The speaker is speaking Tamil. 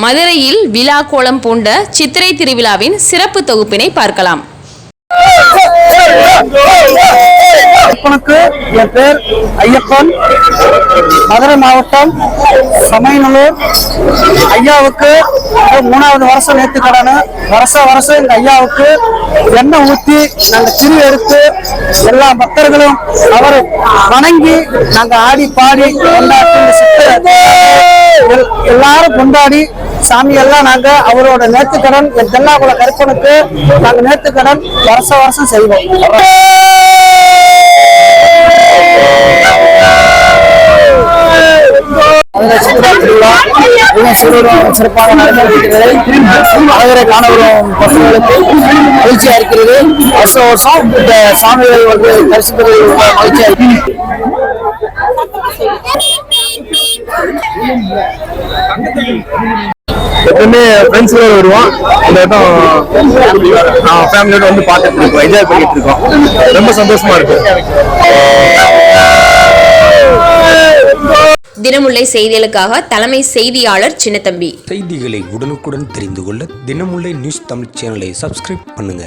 மதுரையில் விழா கோலம் பூண்ட சித்திரை திருவிழாவின் சிறப்பு தொகுப்பினை பார்க்கலாம். என் பேர் ஐயப்பன், மதுரை மாவட்டம் சமயநல்லூர். ஐயாவுக்கு 3வது வருஷம் நேர்த்தி கடன். வருஷம் எங்க ஐயாவுக்கு எண்ணெய் ஊற்றி நாங்க திரு எடுத்து எல்லா பக்தர்களும் அவரை வணங்கி நாங்க ஆடி பாடி கொண்டாடி எல்லாரும் கொண்டாடி சாமி எல்லாம் நாங்க அவரோட நேர்த்திக்கடன் தெல்லாகுள கருப்பனுக்கு நாங்க நேர்த்திக்கடன் வருஷம் செய்வோம். சிறப்பாக நடந்திருக்கிறது. மதுரை காணவரும் பசங்களுக்கு மகிழ்ச்சியா இருக்கிறது. வருஷம் இந்த சாமிகள் வந்து தரிசிப்பது மகிழ்ச்சியா இருக்கு. எப்பவுமே ஃப்ரெண்ட்ஸோட வருவோம். இந்த வட்டம் ஃபேமிலியோட வந்து பார்த்துட்டு இருக்கோம், என்ஜாய் பண்ணிட்டு இருக்கோம். ரொம்ப சந்தோஷமா இருக்கு. தினமுல்லை செய்திகளுக்காக தலைமை செய்தியாளர் சின்னத்தம்பி. செய்திகளை உடனுக்குடன் தெரிந்து கொள்ள தினமுல்லை நியூஸ் தமிழ் சேனலை சப்ஸ்கிரைப் பண்ணுங்க.